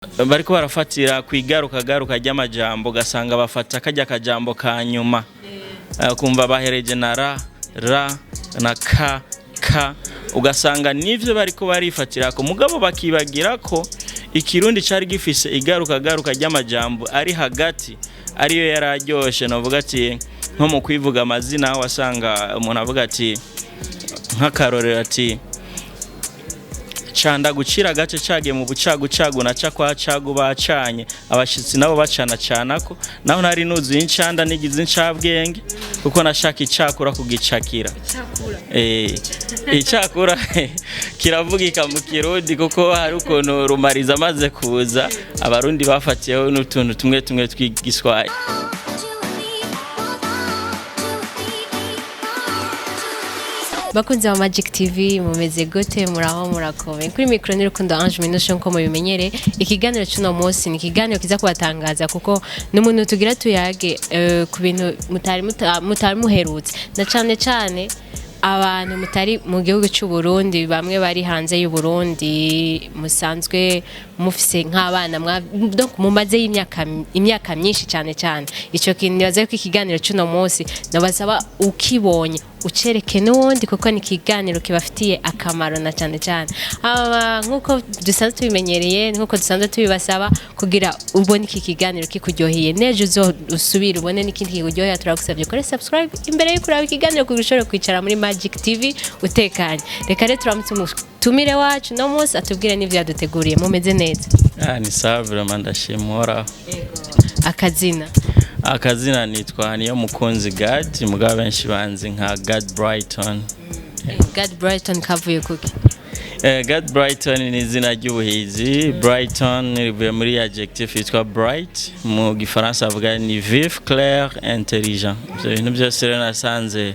bariko barafatira kwigaruka ry'amajambo gasanga bafata kajya kajambo ka nyuma kumva bahereje na ra na ka ugasanga nivyo bariko barifatira ko mugabo bakibagira ko Ikirundi cari gifise igaruka ry'amajambo ari hagati ariyo yararyoshe novuga ati nko mu kwivuga amazina wasanga umuntu avuga ati nk'akarorero ati canda gucira gace cage mu bucagu na cakwa cagu bacanye abashitsi nabo bacana canako naho nari nuzi incanda nigize incabwenge kuko nashaka icakura kugicakira icakura kiravugika mu Kirundi kuko hari ukuntu rumariza amaze kuza abarundi bafatiyeho n'utuntu tumwe twigiswaye. Bakunze wa Magic TV mumeze gute muraho murakome kuri micro ni rukundo Ange Minusho nko mubimenyere ikiganiro cy'uno munsi ni ikiganiro kiza kubatangaza kuko n'umuntu tugira tuyage ku bintu mutari muherutse na cyane abantu mutari mu gihugu cy'u Burundi bamwe bari hanze y'u Burundi musanzwe mufise nk'abana donc mumaze imyaka myinshi cyane ico kintu nibaze ko ikiganiro cy'uno munsi nabasaba ukibonye ucereke n'undi kuko ni ikiganiro kibafitiye akamaro na cyane nkuko dusanzwe tubimenyereye nkuko dusanzwe tubibasaba kugira ubone iki kiganiro kikuryoheye neje usubira ubone n'ikindi kikuryoheye turagusabye kore subscribe imbere yo kuraba ikiganiro kugushora kwicara muri Magic TV utekanye reka rero tumire wacu no munsi atubwire n'ivyo yaduteguriye mumeze neza ni savre mandashimora akazina nitwa niyo mukunzi God mugabo benshi banzi nka God Brighton. God Brighton kavuye kuki? God Brighton ni izina ry'ubuhizi. Brighton rivuye muri adjective yitwa bright mu gifaransa avuga ni vif, clair, intelligent. Ibintu byose rero nasanze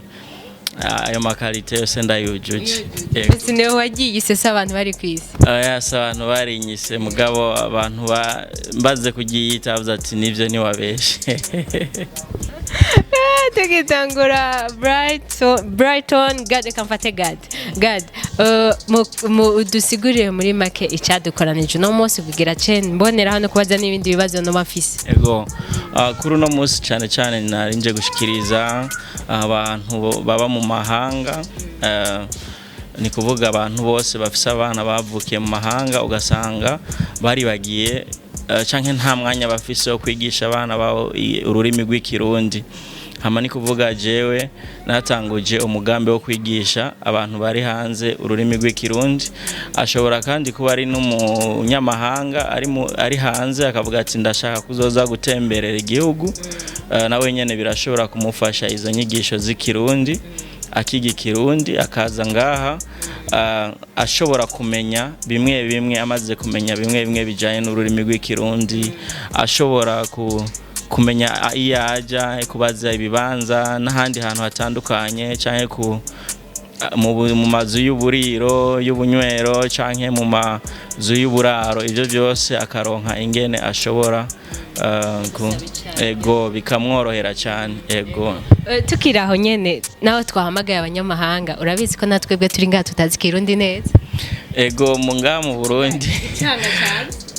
ayo makalite yose ndayujuje. Ese ne wagiye isesa abantu bari kwisi? Yasa abantu bari nyise mugabo abantu baze kugiyita avuze ati nivyo ni wabeshe. Tukitangura Brighton God kamfate God dusigurire muri make icyadukoranije no munsi kugira mbonera hano kubaza n'ibindi bibazo no bafise. Ego kuri no munsi cyane narinje gushikiriza abantu baba mu mahanga ni kuvuga abantu bose bafise abana bavukiye mu mahanga ugasanga bari bagiye canke nta mwanya bafise wo kwigisha abana bawo ururimi rw'Ikirundi. Hama ni kuvuga jewe natanguje umugambi wo kwigisha abantu bari hanze ururimi rw'Ikirundi ashobora kandi kuba ari n'umunyamahanga ari hanze akavuga ati ndashaka kuzoza gutemberera igihugu nawe nyene birashobora kumufasha izo nyigisho z'Ikirundi akiga Ikirundi akaza ngaha ashobora kumenya bimwe amaze kumenya bimwe bijanye n'ururimi rw'Ikirundi ashobora kumenya iyaja kubaza ibibanza n'ahandi hantu hatandukanye canke mu mazu y'uburiro y'ubunywero canke mu mazu y'uburaro ivyo byose akaronka ingene ashobora ego bikamworohera cyane ego. Tukiraho nyene nawe twahamagaye abanyamahanga urabizi ko natwebwe turi ngaha tutazi Kirundi neza ego mu Burundi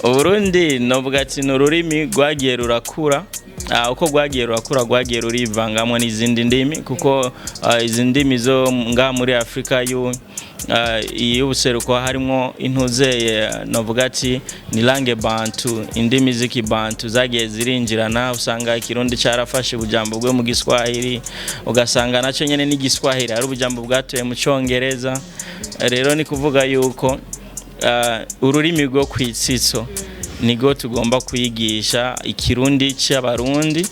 Uburundi novuga ati n'ururimi rwagiye rurakura uko rwagiye rwagiye rurivangamwe n'izindi ndimi kuko izi ndimi zo ngaha muri Afrika y'ubuseruko harimo intuzeye novuga ati ni langue bantu indimi z'ikibantu zagiye zirinjirana usanga Ikirundi carafashe ubujambo bwo mu Giswahili ugasanga naco nyene ni Giswahili ari ubujambo bwatoye mu Congereza rero ni kuvuga yuko ururimi rwo kwitsitso nigo tugomba kwigisha Ikirundi cy'abarundi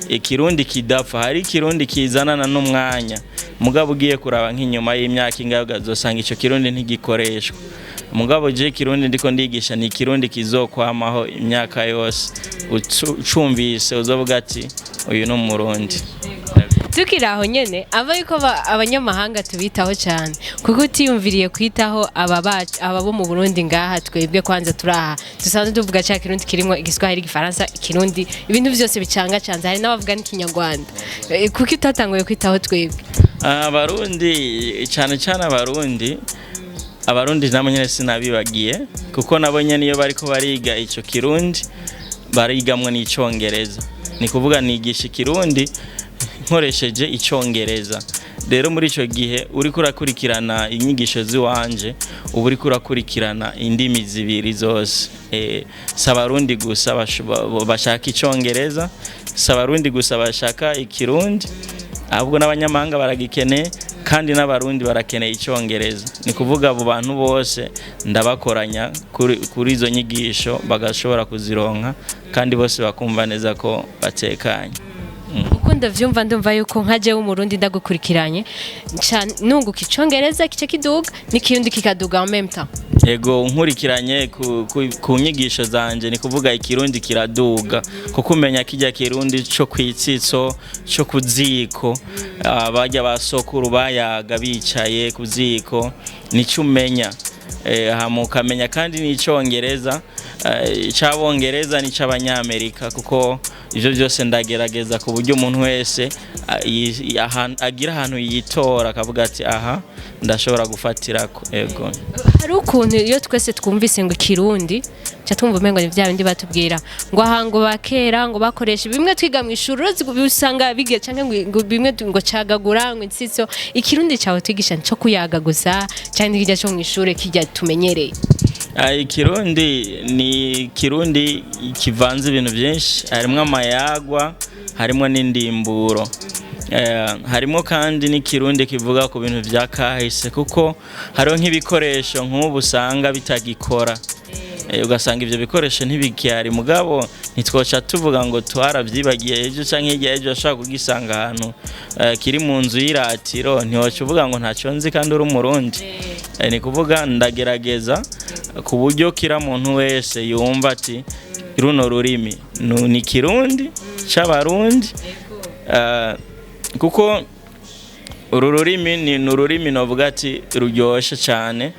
Ikirundi kidapfa hari Ikirundi kizanana n'umwanya mugabo ugiye kuraba nk'inyuma y'imyaka ingahe uzosanga ico Kirundi ntigikoreshwa mugabo je Kirundi ndiko ndigisha ni Kirundi kizokwamaho imyaka yose ucumvise uzovuga ati uyu no Murundi. Tukiraho nyene ava yuko abanyamahanga tubitaho cyane kuko utiyumviriye kwitaho abo mu Burundi ngaha twebwe kwanza turaha dusanzwe tuvuga cya Kirundi kirimo Igiswahili Igifaransa Ikirundi ibintu byose bicanga canze hari n'abavuga n'Ikinyarwanda kuko utatanguye kwitaho twebwe abarundi cyane abarundi abarundi nabo nyene sinabibagiye kuko nabo nyene iyo bariko bariga ico kirundi barigamwe n'icongereza ni kuvuga nigisha ikirundi nkoresheje icongereza rero muri ico gihe uriko urakurikirana inyigisho ziwanje ubu uriko urakurikirana indimi zibiri zose s'abarundi gusa bashaka icongereza s'abarundi gusa bashaka ikirundi ahubwo n'abanyamahanga baragikeneye kandi n'abarundi barakeneye icongereza ni kuvuga abo bantu bose ndabakoranya kuri izo nyigisho bagashobora kuzironka kandi bose bakumva neza ko batekanye uko ndavyumva ndumva yuko nkaje w'umurundi ndagukurikiranye nunguka icongereza kice kiduga n'ikirundi kikaduga en même temps yego nkurikiranye ku nyigisho zanje ni kuvuga ikirundi kiraduga kuko umenya kijya kirundi cyo kwitsitso cyo kuziko bajya basokuru bayaga bicaye kuziko nico umenya hamukamenya kandi n'icongereza cyabongereza n'ic'abanyamerika kuko ivyo byose ndagerageza ku buryo umuntu wese agira ahantu yitora akavuga ati aha ndashobora gufatirako yego hari ukuntu iyo twese twumvise ngo ikirundi cha twumva umengo ni vya bindi batubwira ngo ahango bakera ngo bakoresha bimwe twiga mu ishuri usanga bige canke ngo bimwe ngo cagagura ngo insitso ikirundi cyawe twigisha cyo kuyaga gusa cyane kijya cyo mu ishuri kijya tumenyereye ikirundi ni kirundi kivanze ibintu byinshi harimo amayagwa harimo n'indimburo harimo kandi n'ikirundi kivuga ku bintu bya kahise kuko hariho nk'ibikoresho nk'ubu usanga bitagikora ugasanga ivyo bikoresho ntibikiyari mugabo nitwoca tuvuga ngo twarabyibagiye ejo canke hirya ejo ashaka kugisanga ahantu kiri mu nzu y'iratiro ntiwoca uvuga ngo ntacyo nzi kandi uri umurundi ni kuvuga ndagerageza ku buryo kira muntu wese yumva ati runo rurimi ni kirundi c'abarundi kuko uru rurimi ni ururimi novuga ati ruryoshe cyane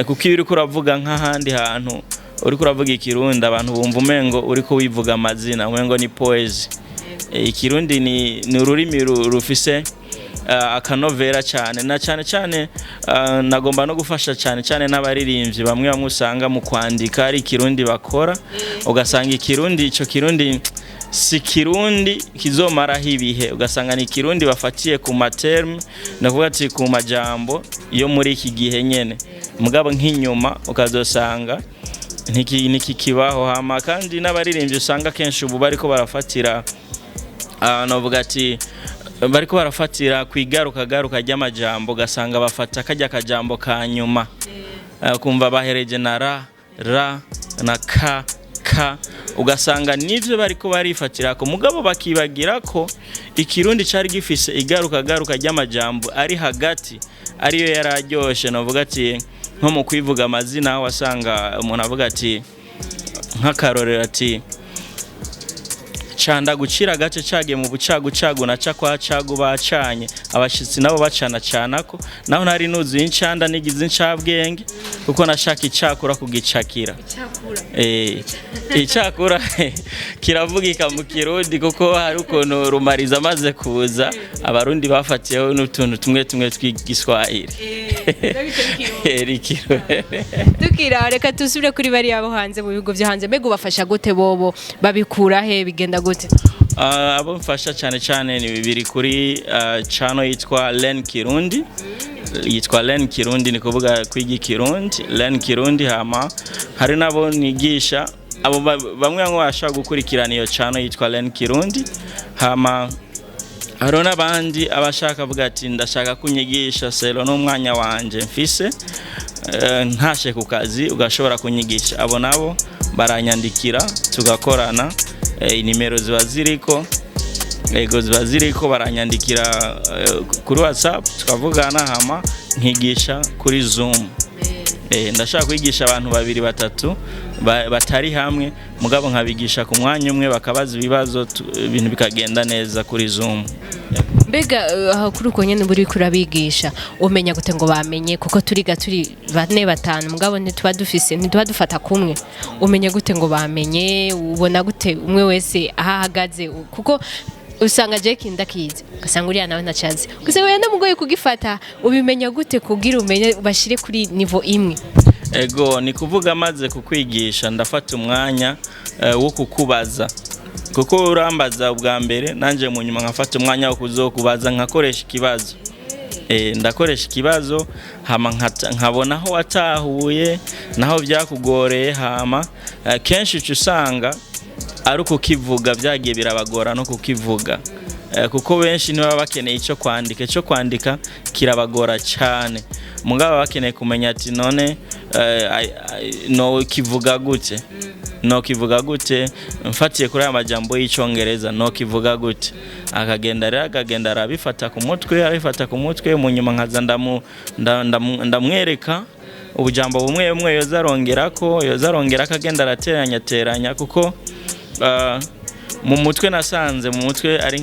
kuko iyo uriko uravuga nk'ahandi hantu uriko uravuga ikirundi abantu bumva umengo uriko wivuga amazina umengo ni poezi ikirundi ni ururimi rufise akanovera cyane na cyane nagomba no gufasha cyane n'abaririmbyi bamwe usanga mu kwandika ari ikirundi bakora ugasanga ikirundi ico kirundi si kirundi kizomaraho ibihe ugasanga ni kirundi bafatiye ku materme navuga ati ku majambo yo muri iki gihe nyene mugabo nk'inyuma ukazosanga ntikikibaho hama kandi n'abaririmbyi usanga kenshi ubu bariko barafatira navuga ati bariko barafatira kwigaruka ry'amajambo ugasanga bafata kajya kajambo ka nyuma kumva bahereje na ra na ka ugasanga nivyo bariko barifatira ko mugabo bakibagira ko ikirundi cari gifise igaruka ry'amajambo ari hagati ariyo yararyoshe navuga ati nko mu kwivuga amazina aho wasanga umuntu avuga ati nk'akarorero ati canda gucira gace cagiye mu bucagu na cakwa cagu bacanye abashitsi nabo bacana ko naho nari nuzuye incanda nigize incabwenge kuko nashaka icakura kugicakira icakura kiravugika mu kirundi kuko hari ukuntu rumariza amaze kuza abarundi bafatiyeho n'utuntu tumwe tw'igiswahili tukira reka tusubire kuri bari abo hanze mu bigo byo hanze mbega ubafasha gute bobo babikura he bigenda gute abo mfasha cyane ni bibiri kuri channel yitwa Learn Kirundi ni kuvuga kwiga Kirundi Learn Kirundi hama hari nabo nigisha abo bamwe bashaka gukurikirana iyo channel yitwa Learn Kirundi hama haro n'abandi abashaka avuga ati ndashaka kunyigisha selo n'umwanya wanje mfise ntashe ku kazi ugashobora kunyigisha abo nabo baranyandikira tugakorana inimero ziba ziriko baranyandikira kuri WhatsApp tukavugana hama nkigisha kuri Zoom ndashaka kwigisha abantu 2-3 batari hamwe mugabo nkabigisha ku mwanya umwe bakabaza ibibazo ibintu bikagenda neza kuri Zoom mbega aho kuri uko nyene buri kurabigisha umenya gute ngo bamenye kuko turi 4-5 mugabo ntituba dufata kumwe umenya gute ngo bamenye ubona gute umwe wese ahahagaze kuko usanga je kindakiza ugasanga uriya nawe ntacazi ugasanga wenda mugoye kugifata ubimenya gute kugira umenye bashire kuri niveau imwe. Ego ni kuvuga maze kukwigisha ndafata umwanya wo kukubaza kuko urambaza ubwa mbere nanje mu nyuma nkafata umwanya wo kuzokubaza nkakoresha ikibazo. Ndakoresha ikibazo hama nkabona aho watahuye naho byakugoreye hama kenshi usanga ari kukivuga byagiye birabagora no kukivuga kuko benshi niba bakeneye icyo kwandika kirabagora cyane mugabo bakeneye kumenya ati none no kivuga gute mfatiye kuri aya majambo y'icyongereza no kivuga gute akagenda arabifata ku mutwe mu nyuma nkaza ndamwereka ubujambo bumwe yozarongera akagenda arateranya kuko mu mutwe nasanze mu mutwe ari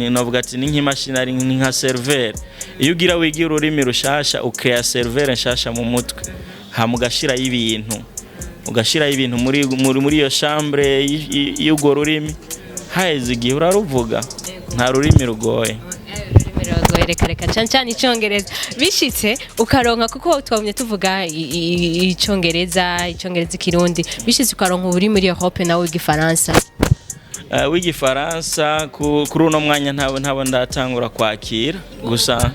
novuga ati ni nk'imashini ari nka server iyo ugira wigira ururimi rushasha ukreya server nshasha mu mutwe hamugashira ibintu muri iyo chambre y'ugo rurimi haheze igihe uraruvuga nta rurimi rugoye. Reka cyane icyongereza bishitse ukaronka kuko twabonye tuvuga icyongereza ikirundi bishitse ukaronka uri muri Europe nawe w'igifaransa kuri uno mwanya ntabo ndatangura kwakira gusa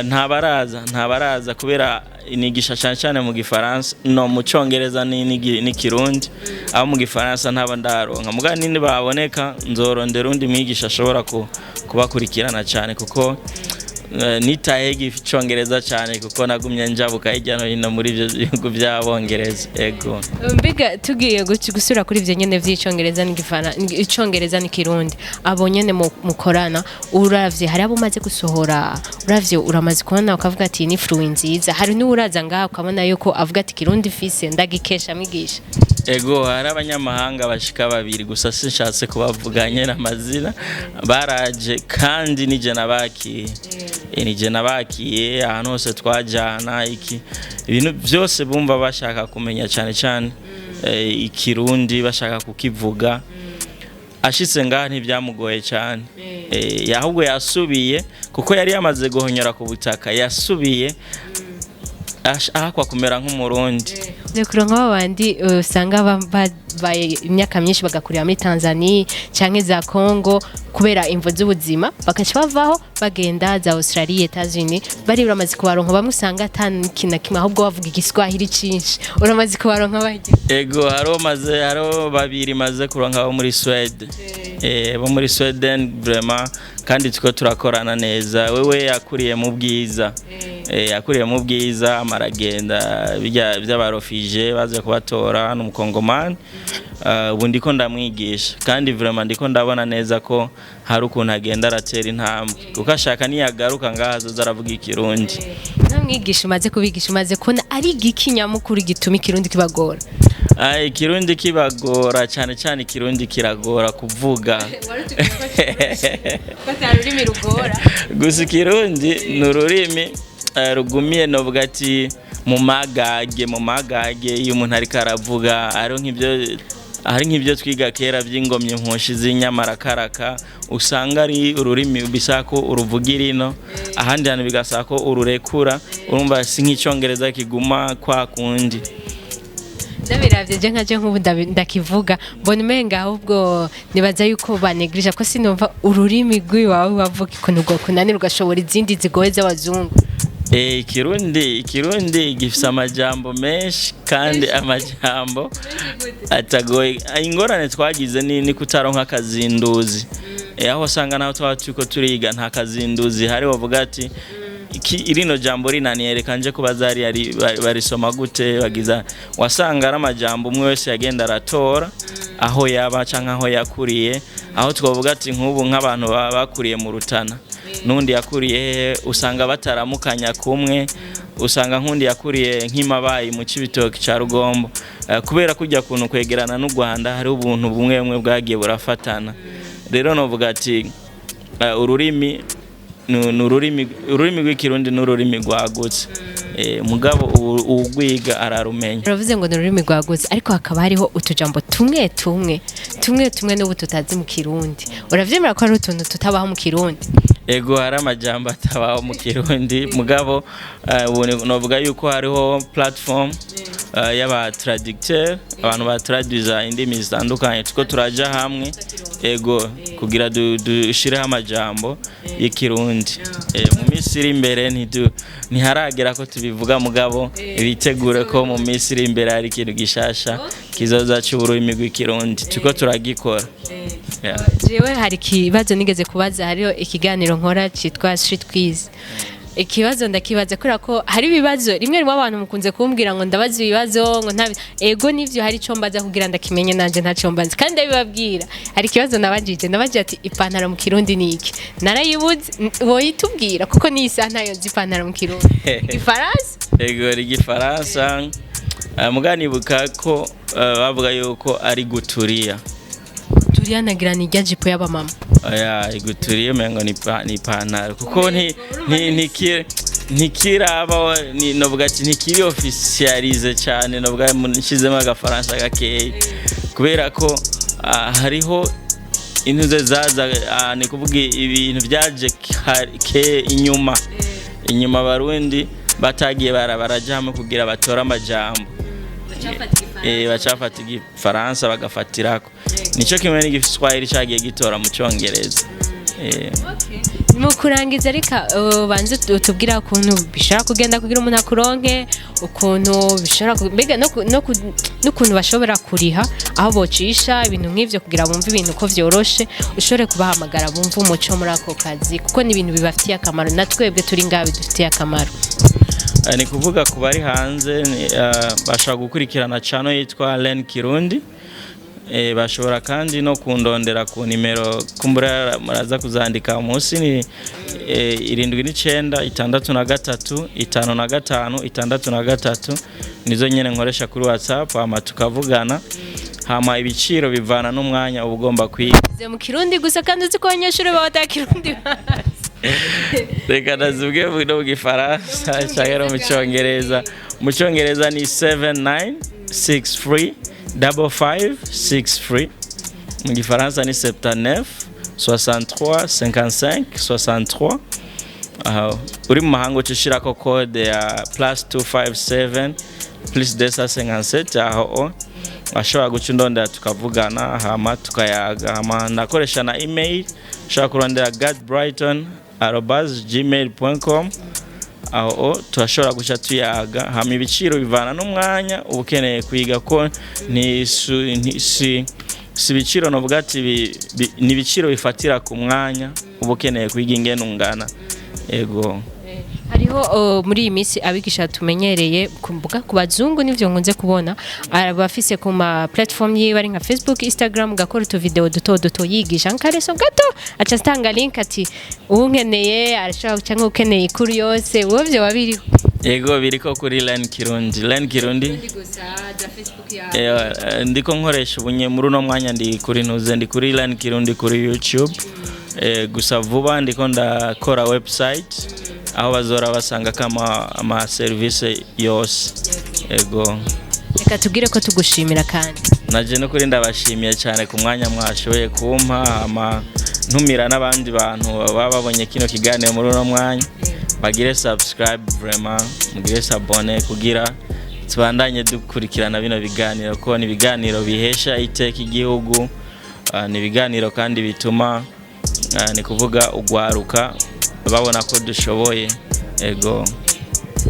ntabaraza kubera inigisha cyane mu gifaransa no mu cyongereza ni kirundi aho mu gifaransa ntabo ndaronka muga nini baboneka nzorondera undi mwigisha ashobora kubakurikirana cyane kuko nitaye icyongereza cyane kuko nagumye njabuka hirya no hino muri ibyo bihugu by'abongereza. Ego mbega tugiye gusura kuri ibyo nyene vy'icyongereza n'igifaransa n'ikirundi abo nyene mukorana uravye hari abo maze gusohora uravye uramaze kubona ukavuga ati ni fluent nziza hari n'uraza ngaho ukabona yuko avuga ati kirundi fise ndagikesha migisha. Ego hari abanyamahanga bashika babiri gusa sinshatse kubavuganye n'amazina baraje kandi nije nabakiye ahantu hose twajana ibintu byose bumva bashaka kumenya cyane ikirundi bashaka kukivuga ashitse ngaha ntibyamugoye cyane ahubwo yasubiye kuko yari yamaze guhonyora ku butaka yasubiye ahakwa kumera nk'umurundi zekuro nk'abandi usanga baye imyaka myinshi bagakurira muri Tanzania canke za Congo kubera imvo z'ubuzima bakaca bavaho bagenda za Australia Etats-Unis bari uramaze kubaronka bamwe usanga atanikina kimwe ahubwo bavuga igiswahili cinshi uramaze kubaronka baje. Ego haro babiri maze kuronka bo muri Sweden bo muri Sweden vraiment kandi tuko turakorana neza wewe yakuriye mu bwiza amaragenda by'abarofije baze kubatora n'umukongomani ubu ndiko ndamwigisha kandi vraiment ndiko ndabona neza ko hari ukuntu agenda aratera intambwe kuko ashaka niyagaruka ngaha zaravuga ikirundi. Namwigisha umaze kubigisha umaze kubona ari igikinyamukuru gituma ikirundi kibagora. Ikirundi kibagora cyane ikirundi kiragora kuvuga ururimi rugora gusa ikirundi ni ururimi rugumiye novuga ati mu magage iyo umuntu ariko aravuga ari nk'ibyo twiga kera by'ingomye nkoshi z'inyamarakaraka usanga ari ururimi bisako uruvugira ino ahandi hantu bigasako ururekura urumva si nk'icyongereza kiguma kwa kundi. Ndabiravye je nkaje nk'ubu ndakivuga mbona umenga ahubwo nibaza yuko banegrija ko sinumva ururimi rw'iwawe bavuga ko nubwo kunanira ugashobora izindi zigoye z'abazungu. Ikirundi gifise amajambo menshi kandi amajambo atagoye ingorane twagize ni kutaronka akazinduzi aho usanga naho twatuko turiga nta kazinduzi hari bavuga ati irino jambo rinaniye reka nje kubazari barisoma gute bagiza wasanga ari amajambo umwe wese yagenda aratora aho yaba canka aho yakuriye aho twavuga ati nk'ubu nk'abantu bakuriye mu Rutana nundi yakuriye usanga bataramukanya kumwe usanga nkundi yakuriye nk'imabayi mu Cibitoke ca Rugombo kubera kujya kuntu kwegerana n'u Rwanda hari ubuntu bumwe bwagiye burafatana rero novuga ati ururimi rw'ikirundi n'ururimi rwagutse mugabo uwugwiga ararumenya. uravuze ngo ni ururimi rwagutse ariko hakaba hariho utujambo tumwe n'ubu tutazi mu Kirundi. uravyemera ko ari utuntu tutabaho mu Kirundi? Ego hari amajambo atabaho mu Kirundi mugabo novuga yuko hariho platform y'aba traducteur abantu batraduza indimi zitandukanye tuko turaja hamwe ego kugira dushireho amajambo y'Ikirundi. Mu minsi iri imbere ntiharagera ko tubivuga mugabo bitegure ko mu minsi iri imbere hari ikintu gishasha kizoza cy'ururimi rw'Ikirundi tuko turagikora. jewe hari ikibazo nigeze kubaza, hariho ikiganiro nkora cyitwa Street Quiz. Ikibazo ndakibaza kubera ko hari ibibazo rimwe rimwe abantu mukunze kumbwira ngo ndabaza ibibazo ngo ego nivyo hari ico mbaza kugira ndakimenye nanje ntaco mbaza kandi ndabibabwira. Hari ikibazo nabajije ati ipantaro mu Kirundi ni iki? Narayibuze boyitubwira kuko ni isa ntayo nzi ipantaro mu Kirundi. Ifaransa? Ego ari Igifaransa. Muganibuka ko bavuga yuko ari guturiya. Guturiya nagira ni rya jipo y'aba mama. Oya iguturiye mengo ni ipantaro kuko ntikiraba novuga ati ntikiri officialize cyane novuga nshizemo agafaransa gakeyi kubera ko hariho intuze zaza ni kuvuga ibintu byaje inyuma Barundi batagiye baraja hamwe kugira batora amajambo bacafata Igifaransa bagafatirako nico kimwe n'igiswahili cyagiye gitora mu Cyongereza. Mu kurangiza ariko banze tubwira ukuntu bishobora kugenda kugira umuntu akuronke, ukuntu bishobora mbega n'ukuntu bashobora kuriha aho bocisha ibintu nk'ivyo kugira bumve ibintu ko vyoroshe ushobore kubahamagara bumve umuco muri ako kazi kuko ni ibintu bibafitiye akamaro na twebwe turi ngabe dufitiye akamaro. Ni kuvuga ku bari hanze bashaka gukurikirana channel yitwa Learn Kirundi. Bashobora kandi no kundondera ku nimero kumbura muraza kuzandika munsi ni 7963555663 nizo nyene nkoresha kuri WhatsApp hama tukavugana hama ibiciro bivana n'umwanya ubugomba kwiga. Mu Kirundi gusa kandi uzi ko abanyeshuri baba Kirundi bazi. Reka nazubwe mu Gifaransa cyangwa mu Cyongereza. Mu Cyongereza ni 79635563. Mu Gifaransa ni 79 63 55 63. Uri mu mahanga ucishira ko code ya +257 +257 aho ashobora gucundondera tukavugana hama tukayaga hama nakoresha na email shaka kurondera godbrighton@gmail.com aho turashobora guca tuyaga hama ibiciro bivana n'umwanya ukeneye kwiga ko ni ibiciro novuga ati ni ibiciro bifatira ku mwanya ukeneye kwiga ingene ungana. Ego hariho muri iyi minsi abigisha tumenyereye kumbuga ku bazungu n'ivyo nkunze kubona abafise ku ma platform yiwe ari nka Facebook, Instagram gakora utu video duto yigisha nkareso gato aca stanga link ati ukeneye arashaka cyangwa ukeneye kuri yose wovyo babiriho. Ego biriko kuri Learn Kirundi ndiko nkoresha ubunye muri no mwanya ndi kuri ntuze ndi kuri Learn Kirundi kuri YouTube. Gusa vuba ndiko ndakora website aho bazora basanga kama ama service yose. Ego reka tugire ko tugushimira kandi naje no kuri ndabashimiye cyane ku mwanya mwashoboye kumpa ama ntumira n'abandi bantu baba babonye kino kiganiro muri no mwanya bagire subscribe vraiment mugire s'abonner kugira tubandanye dukurikirana bino biganiro ko ni biganiro bihesha iteka igihugu ni biganiro kandi bituma ni kuvuga ugwaruka babona ko dushoboye. Ego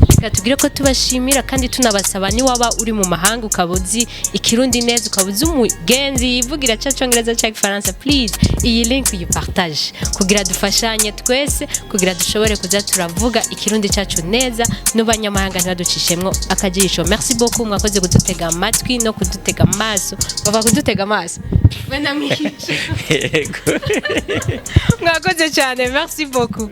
reka tugire ko tubashimira kandi tunabasaba ni waba uri mu mahanga ukabuzi Ikirundi neza ukabuzi umugenzi yivugira Cyongereza cyangwa Ifaransa please iyi link uyipartage kugira dufashanye twese kugira dushobore kuza turavuga Ikirundi cyacu neza n'abanyamahanga ntibaducishemwo akajisho. Merci beaucoup mwakoze kudutega amatwi no kudutega amaso bava kudutega amaso wenda mwigisha. Mwakoze cyane merci beaucoup.